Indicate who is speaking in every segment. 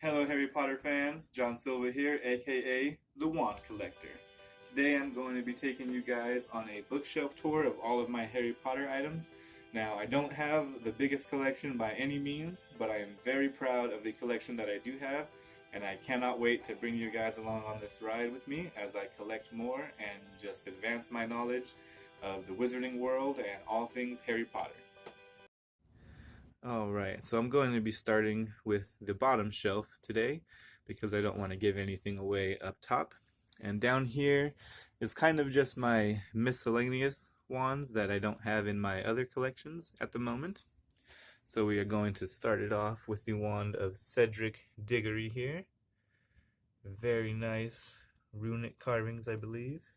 Speaker 1: Hello, Harry Potter fans. John Silva here, aka The Wand Collector. Today I'm going to be taking you guys on a bookshelf tour of all of my Harry Potter items. Now, I don't have the biggest collection by any means, but I am very proud of the collection that I do have, and I cannot wait to bring you guys along on this ride with me as I collect more and just advance my knowledge of the wizarding world and all things Harry Potter. Alright, so I'm going to be starting with the bottom shelf today because I don't want to give anything away up top. And down here is kind of just my miscellaneous wands that I don't have in my other collections at the moment. So we are going to start it off with the wand of Cedric Diggory here. Very nice runic carvings, I believe.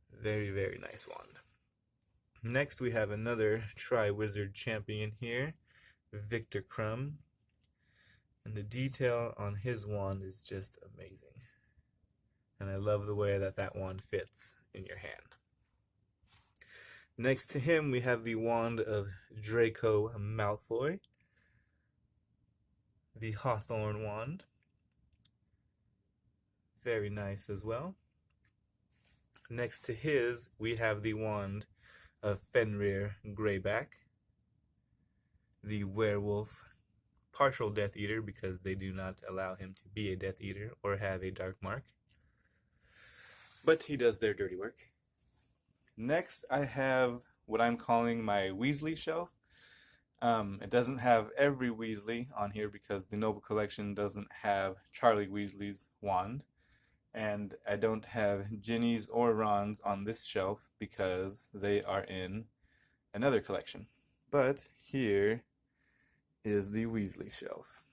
Speaker 1: Very, very nice wand. Next, we have another Tri-Wizard champion here, Victor Crumb. And the detail on his wand is just amazing. And I love the way that that wand fits in your hand. Next to him, we have the wand of Draco Malfoy, the Hawthorn wand. Very nice as well. Next to his, we have the wand of Fenrir Greyback, the werewolf partial Death Eater because they do not allow him to be a Death Eater or have a dark mark. But he does their dirty work. Next, I have what I'm calling my Weasley Shelf. It doesn't have every Weasley on here because the Noble Collection doesn't have Charlie Weasley's wand. And I don't have Ginny's or Ron's on this shelf because they are in another collection. But here is the Weasley shelf.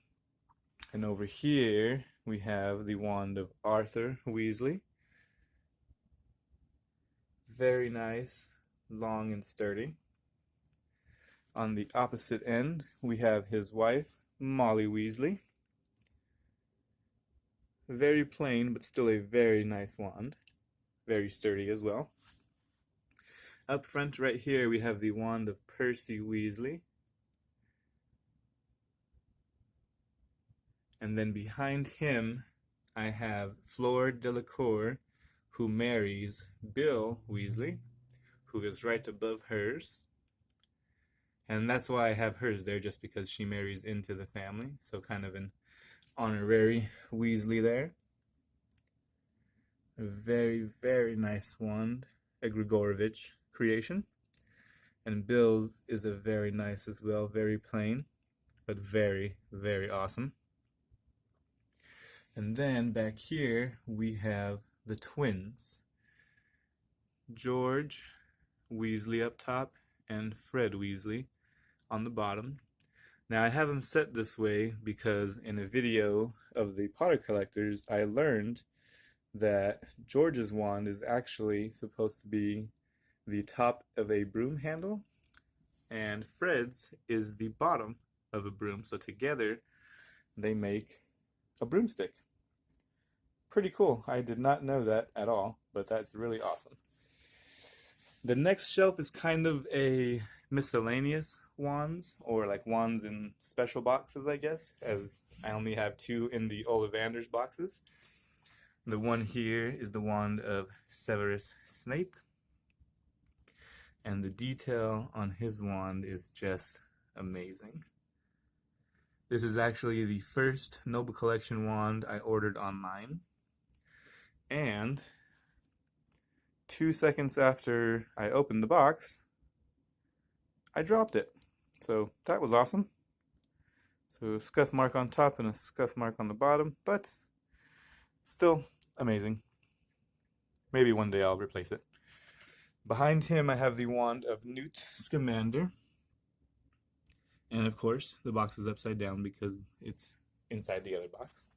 Speaker 1: And over here we have the wand of Arthur Weasley. Very nice, long and sturdy. On the opposite end we have his wife, Molly Weasley. Very plain, but still a very nice wand. Very sturdy as well. Up front right here we have the wand of Percy Weasley. And then behind him I have Fleur Delacour, who marries Bill Weasley, who is right above hers. And that's why I have hers there, just because she marries into the family. So kind of an honorary Weasley there. A very, very nice wand, a Grigorovich creation. And Bill's is a very nice as well, very plain, but very, very awesome. And then back here we have the twins, George Weasley up top and Fred Weasley on the bottom. Now I have them set this way because in a video of the Potter Collectors I learned that George's wand is actually supposed to be the top of a broom handle and Fred's is the bottom of a broom, so together they make a broomstick. Pretty cool. I did not know that at all, but that's really awesome. The next shelf is kind of a miscellaneous wands, or like wands in special boxes, I guess, as I only have two in the Ollivander's boxes. The one here is the wand of Severus Snape, and the detail on his wand is just amazing. This is actually the first Noble Collection wand I ordered online. And 2 seconds after I opened the box, I dropped it. So that was awesome. So a scuff mark on top and a scuff mark on the bottom, but still amazing. Maybe one day I'll replace it. Behind him I have the wand of Newt Scamander. And of course, the box is upside down because it's inside the other box.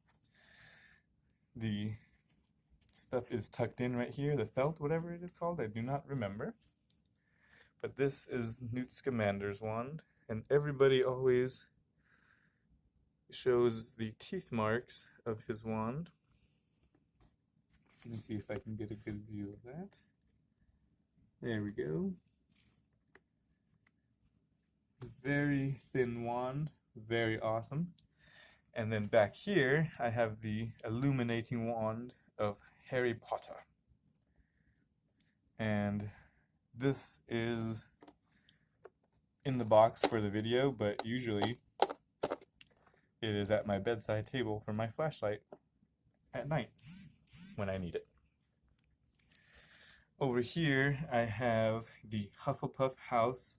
Speaker 1: The stuff is tucked in right here, the felt, whatever it is called, I do not remember. But this is Newt Scamander's wand, and everybody always shows the teeth marks of his wand. Let me see if I can get a good view of that. There we go. Very thin wand, Very awesome. And then back here, I have the Illuminating Wand of Harry Potter. And this is in the box for the video, but usually it is at my bedside table for my flashlight at night when I need it. Over here, I have the Hufflepuff House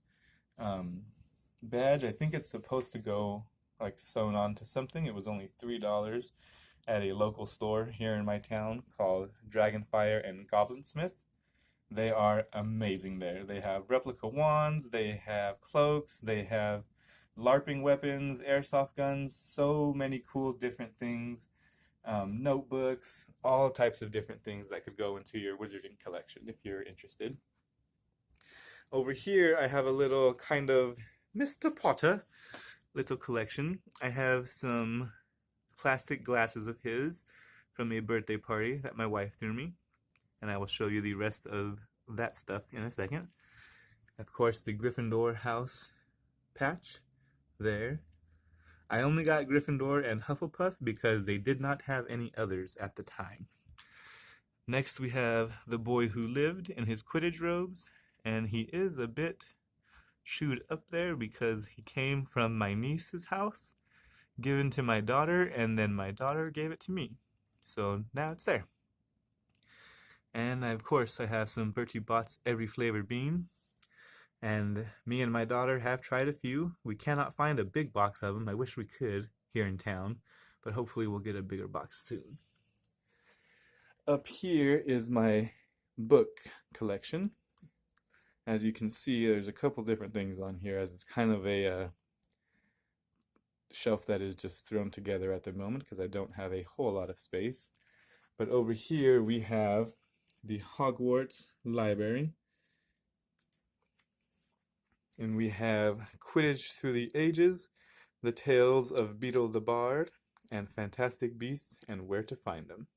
Speaker 1: badge. I think it's supposed to go like sewn onto something. It was only $3 at a local store here in my town called Dragonfire and Goblinsmith. They are amazing there. They have replica wands, they have cloaks, they have LARPing weapons, airsoft guns, so many cool different things. Notebooks, all types of different things that could go into your wizarding collection if you're interested. Over here, I have a little kind of Mr. Potter little collection. I have some plastic glasses of his from a birthday party that my wife threw me, and I will show you the rest of that stuff in a second. Of course, the Gryffindor house patch there. I only got Gryffindor and Hufflepuff because they did not have any others at the time. Next we have the boy who lived in his Quidditch robes, and he is a bit chewed up there because he came from my niece's house, given to my daughter, and then my daughter gave it to me. So now it's there. And of course I have some Bertie Bott's Every Flavor Bean. And me and my daughter have tried a few. We cannot find a big box of them. I wish we could here in town, but hopefully we'll get a bigger box soon. Up here is my book collection. As you can see, there's a couple different things on here, as it's kind of a shelf that is just thrown together at the moment because I don't have a whole lot of space. But over here we have the Hogwarts Library. And we have Quidditch Through the Ages, The Tales of Beetle the Bard, and Fantastic Beasts and Where to Find Them.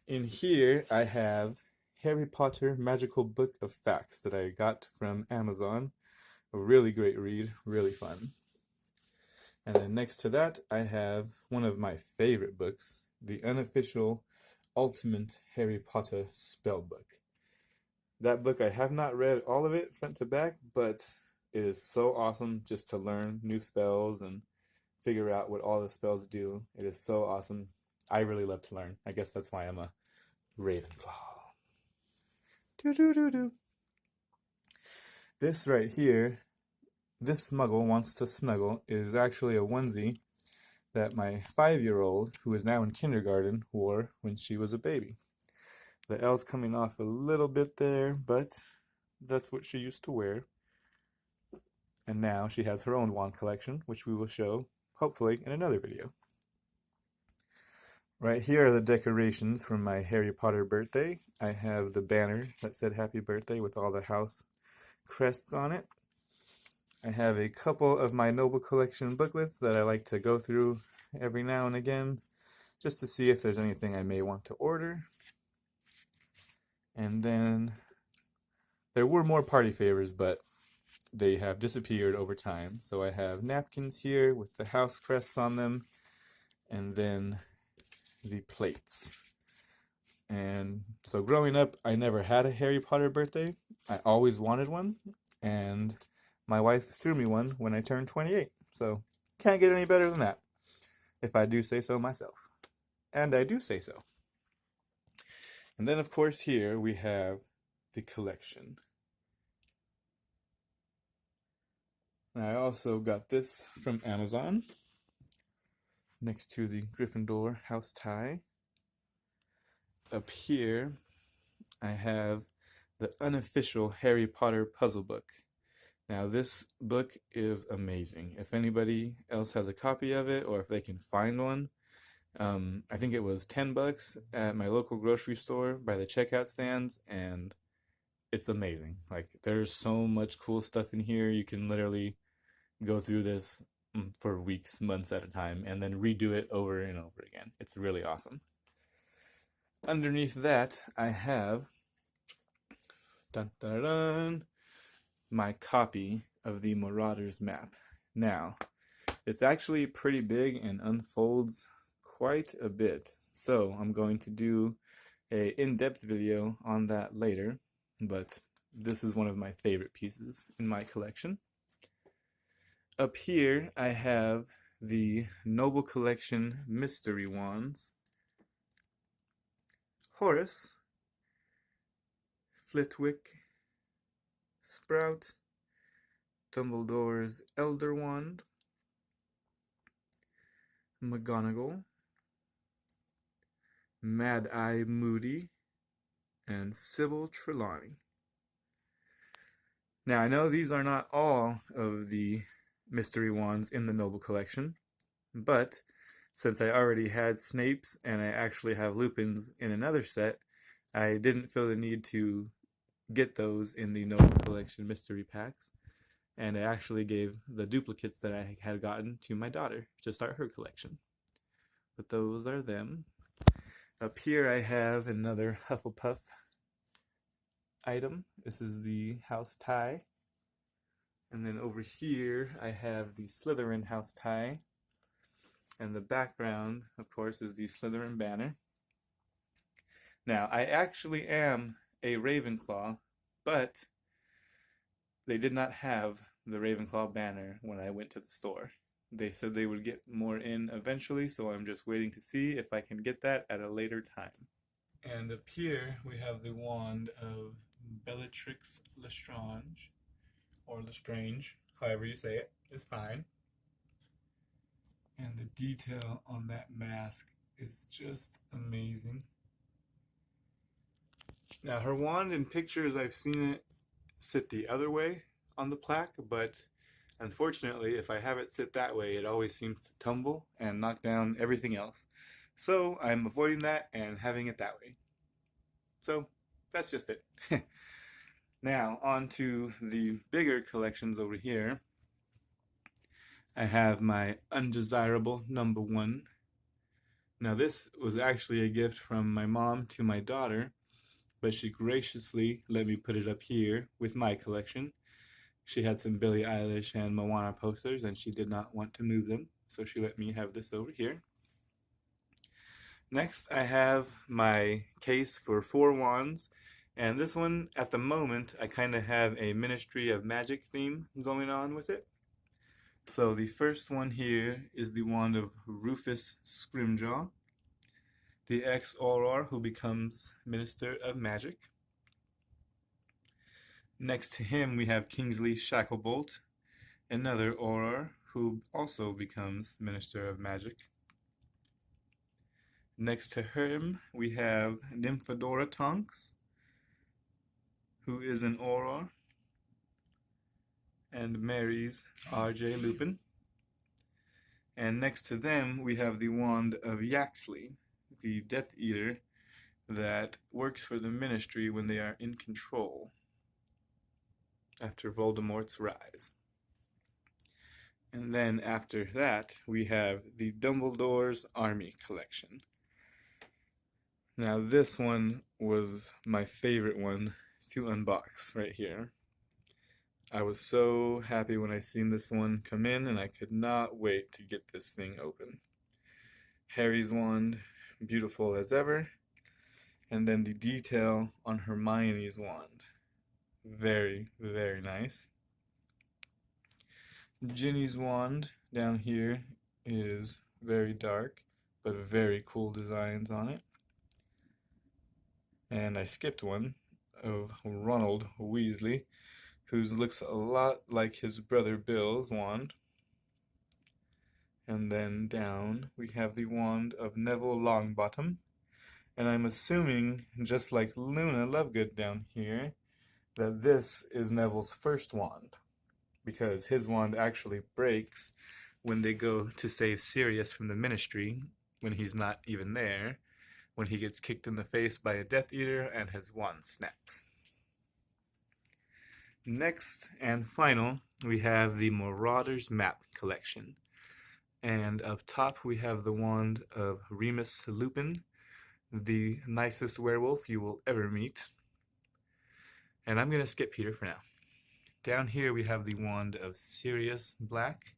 Speaker 1: In here, I have Harry Potter Magical Book of Facts that I got from Amazon. A really great read, really fun. And then next to that, I have one of my favorite books, the Unofficial Ultimate Harry Potter Spellbook. That book, I have not read all of it front to back, but it is so awesome just to learn new spells and figure out what all the spells do. It is so awesome. I really love to learn. I guess that's why I'm a Ravenclaw. Do. This right here, This Muggle Wants to Snuggle, is actually a onesie that my 5-year-old, who is now in kindergarten, wore when she was a baby. The L's coming off a little bit there, but that's what she used to wear. And now she has her own wand collection, which we will show, hopefully, in another video. Right here are the decorations from my Harry Potter birthday. I have the banner that said happy birthday with all the house crests on it. I have a couple of my Noble Collection booklets that I like to go through every now and again, just to see if there's anything I may want to order. And then there were more party favors, but they have disappeared over time. So I have napkins here with the house crests on them, and then the plates. And so growing up, I never had a Harry Potter birthday. I always wanted one, and my wife threw me one when I turned 28. So can't get any better than that, if I do say so myself. And I do say so. And then, of course, here we have the collection. I also got this from Amazon, next to the Gryffindor house tie. Up here, I have the Unofficial Harry Potter puzzle book. Now, this book is amazing. If anybody else has a copy of it, or if they can find one, I think it was $10 at my local grocery store by the checkout stands, and it's amazing. Like, there's so much cool stuff in here. You can literally go through this for weeks, months at a time, and then redo it over and over again. It's really awesome. Underneath that, I have my copy of the Marauders map. Now, It's actually pretty big and unfolds quite a bit. So I'm going to do a in-depth video on that later, but this is one of my favorite pieces in my collection. Up here I have the Noble Collection Mystery Wands. Horace, Flitwick, Sprout, Dumbledore's Elder Wand, McGonagall, Mad-Eye Moody, and Sybil Trelawney. Now, I know these are not all of the mystery wands in the Noble Collection, but since I already had Snape's and I actually have Lupin's in another set, I didn't feel the need to get those in the Noble Collection mystery packs, and I actually gave the duplicates that I had gotten to my daughter to start her collection. But those are them. Up here I have another Hufflepuff item. This is the house tie. And then over here I have the Slytherin house tie. And the background, of course, is the Slytherin banner. Now, I actually am a Ravenclaw, but they did not have the Ravenclaw banner when I went to the store. They said they would get more in eventually, so I'm just waiting to see if I can get that at a later time. And up here we have the wand of Bellatrix Lestrange, or Lestrange, however you say it, is fine. And the detail on that mask is just amazing. Now her wand in pictures, I've seen it sit the other way on the plaque, but unfortunately if I have it sit that way, it always seems to tumble and knock down everything else. So I'm avoiding that and having it that way. So that's just it. Now on to the bigger collections over here. I have my Undesirable #1. Now this was actually a gift from my mom to my daughter, but she graciously let me put it up here with my collection. She had some Billie Eilish and Moana posters and she did not want to move them, so she let me have this over here. Next I have my case for 4 wands, and this one at the moment I kind of have a Ministry of Magic theme going on with it. So the first one here is the wand of Rufus Scrimgeour, the ex-Auror who becomes Minister of Magic. Next to him we have Kingsley Shacklebolt, another Auror who also becomes Minister of Magic. Next to him we have Nymphadora Tonks, who is an Auror and marries R.J. Lupin. And next to them we have the wand of Yaxley, the Death Eater that works for the Ministry when they are in control after Voldemort's rise. And then after that we have the Dumbledore's Army Collection. Now this one was my favorite one to unbox right here. I was so happy when I seen this one come in, and I could not wait to get this thing open. Harry's wand, beautiful as ever, and then the detail on Hermione's wand, very, very nice. Ginny's wand down here is very dark, but very cool designs on it. And I skipped one of Ronald Weasley, whose looks a lot like his brother Bill's wand. And then down we have the wand of Neville Longbottom, and I'm assuming, just like Luna Lovegood down here, that this is Neville's first wand, because his wand actually breaks when they go to save Sirius from the Ministry, when he's not even there, when he gets kicked in the face by a Death Eater and his wand snaps. Next and final, we have the Marauders Map Collection. And up top we have the wand of Remus Lupin, the nicest werewolf you will ever meet. And I'm going to skip Peter for now. Down here we have the wand of Sirius Black.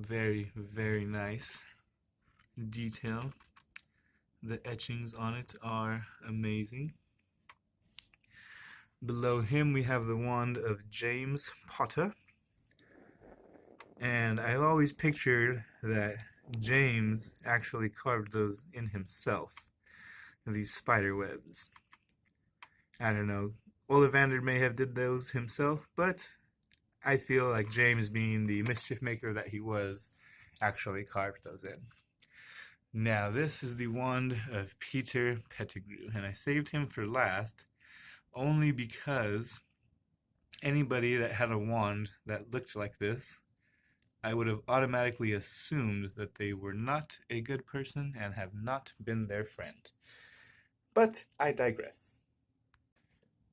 Speaker 1: Very, very nice detail. The etchings on it are amazing. Below him we have the wand of James Potter. And I've always pictured that James actually carved those in himself, these spider webs. I don't know, Ollivander may have did those himself, but I feel like James, being the mischief maker that he was, actually carved those in. Now this is the wand of Peter Pettigrew, and I saved him for last only because anybody that had a wand that looked like this, I would have automatically assumed that they were not a good person and have not been their friend. But I digress.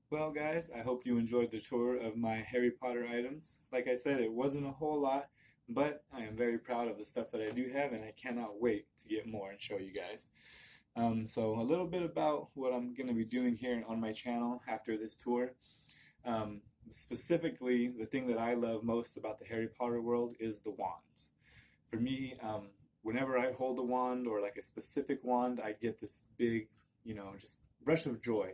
Speaker 1: Well guys, I hope you enjoyed the tour of my Harry Potter items. Like I said, it wasn't a whole lot, but I am very proud of the stuff that I do have, and I cannot wait to get more and show you guys. So a little bit about what I'm going to be doing here on my channel after this tour. Specifically, the thing that I love most about the Harry Potter world is the wands. For me, whenever I hold a wand, or like a specific wand, I get this big, just rush of joy.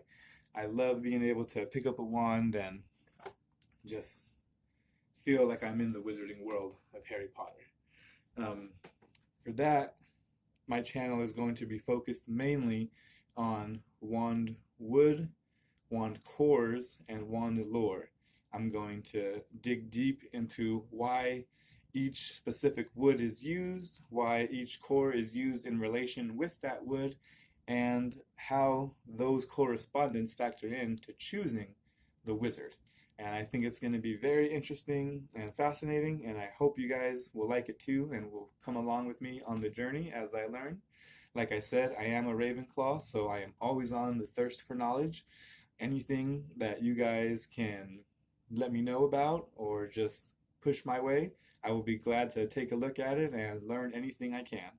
Speaker 1: I love being able to pick up a wand and just feel like I'm in the wizarding world of Harry Potter. For that, my channel is going to be focused mainly on wand wood, wand cores, and wand lore. I'm going to dig deep into why each specific wood is used, why each core is used in relation with that wood, and how those correspondence factor in to choosing the wizard. And I think it's going to be very interesting and fascinating, and I hope you guys will like it too and will come along with me on the journey as I learn. Like I said, I am a Ravenclaw, so I am always on the thirst for knowledge. Anything that you guys can let me know about or just push my way, I will be glad to take a look at it and learn anything I can.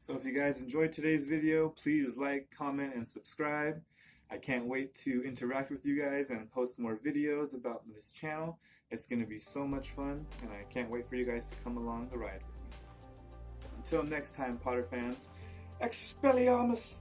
Speaker 1: So if you guys enjoyed today's video, please like, comment, and subscribe. I can't wait to interact with you guys and post more videos about this channel. It's going to be so much fun, and I can't wait for you guys to come along the ride with me. Until next time, Potter fans, Expelliarmus!